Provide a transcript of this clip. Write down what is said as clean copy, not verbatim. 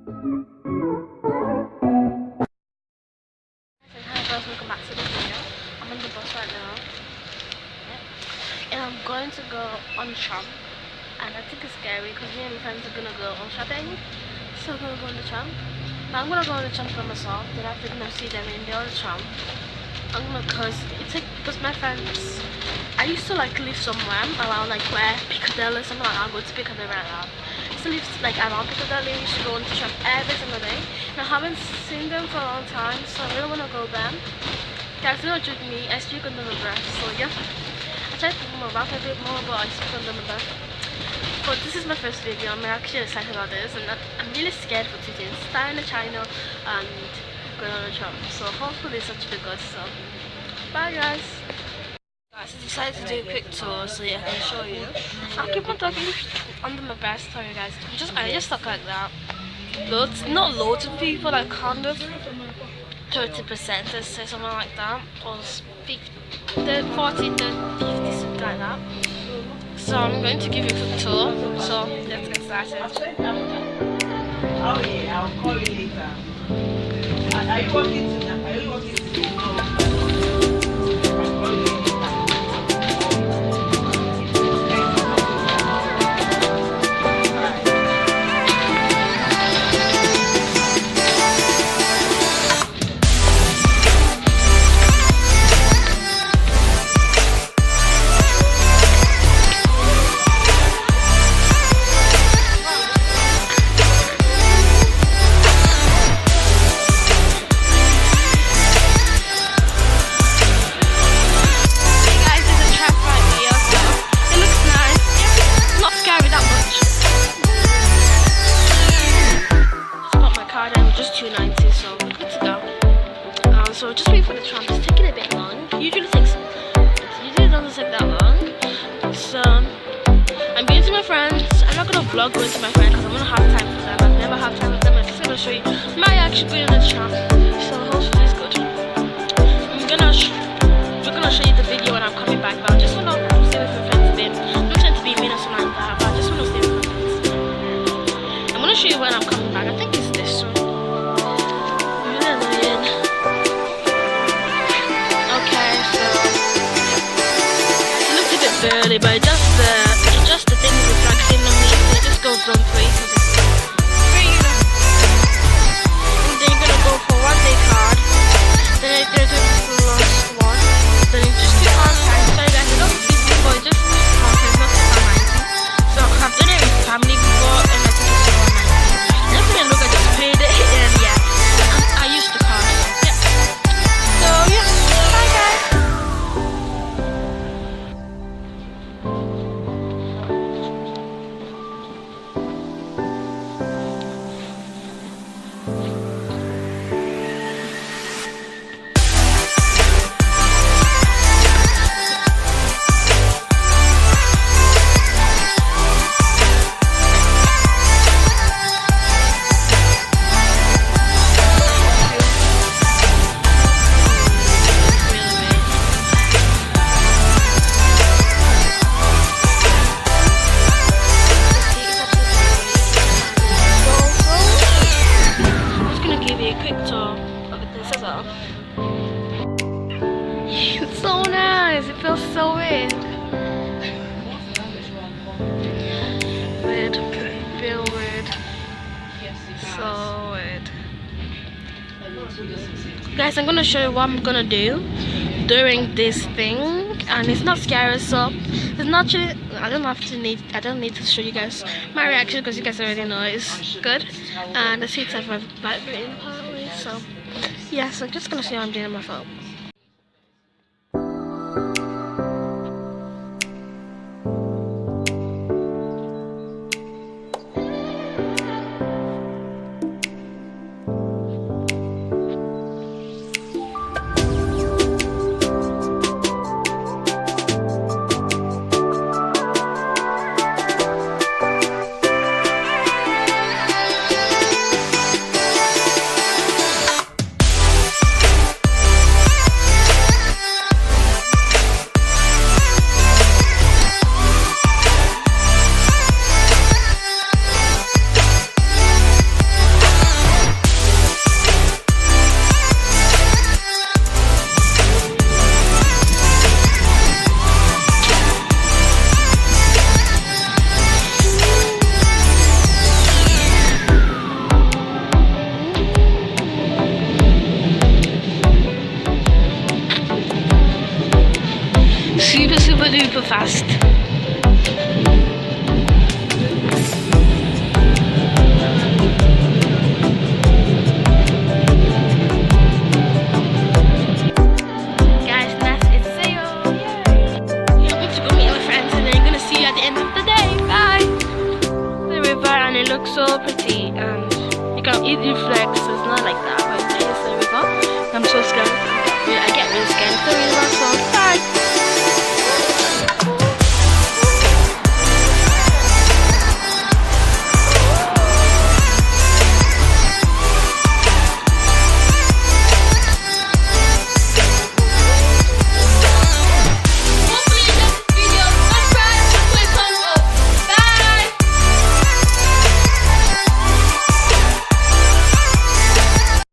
Hi guys, welcome back to the video. I'm on the bus right now. And I'm going to go on tram. And I think it's scary because me and my friends are gonna go on shopping. So I'm gonna go on the tram. Now I'm gonna go on the tram for myself. Then after I'm gonna see them in the other tram. I'm gonna because my friends, I used to like live somewhere around like where Piccadilly, something like that. I'll go to Piccadilly right now. I used to live like around Piccadilly. We used to go on the tram every single day. And I haven't seen them for a long time, so I really wanna go there. Guys, don't judge me. I speak under my breath, so yeah. I tried to move my rap a bit more, but I speak under my breath. But this is my first video. I'm actually excited about this, and I'm really scared for two things: starting in China and going on a tram. So hopefully it's such a good. So bye guys. Guys, I decided to do a quick tour so yeah, I can show you. I'll keep on talking under my breath. Sorry guys. I just talk like that. Not loads of people, like kind of 30%, let's say something like that, or 40, 30, 50, something like that. So I'm going to give you a quick tour, so let's get started. Oh yeah, I'll call you later. Are you working tonight? Are you working tonight? I'll call you later. So just wait for the tram. It's taking a bit long. It usually doesn't take that long. So I'm going to my friends. I'm not gonna vlog going to my friends because I'm gonna have time for them. I've never had time with them. I'm just gonna show you my actually going on the tram. So hopefully it's good. We're gonna show you the video when I'm coming back. But I just wanna stay with my friends a bit. I'm not trying to be mean or something like that, but I just wanna stay with my friends. I'm gonna show you when I'm coming back. I think it's this one. Early, but just the thing with vaccine on me, it just goes on free. And then you're gonna go for 1 day card, then you're gonna do the last one, then you just keep on time. Sorry guys, I don't speak before, it just it's not super nice. So I've done it with family before, and I think it's super nice. And if you look, I just paid it, and yeah, I used the card, so yeah. So yeah, bye guys. It's so nice, it feels so weird. Feel weird. So weird. Guys, I'm gonna show you what I'm gonna do during this thing, and it's not scary, so it's not really, I don't need to show you guys my reaction because you guys already know it's good, and the seats have vibrating apparently. So yeah, so I'm just gonna see how I'm doing on my phone. see, and you can eat reflex, so it's not like that. But anyways, there we go. I'm so scared. I get really scared of the river, so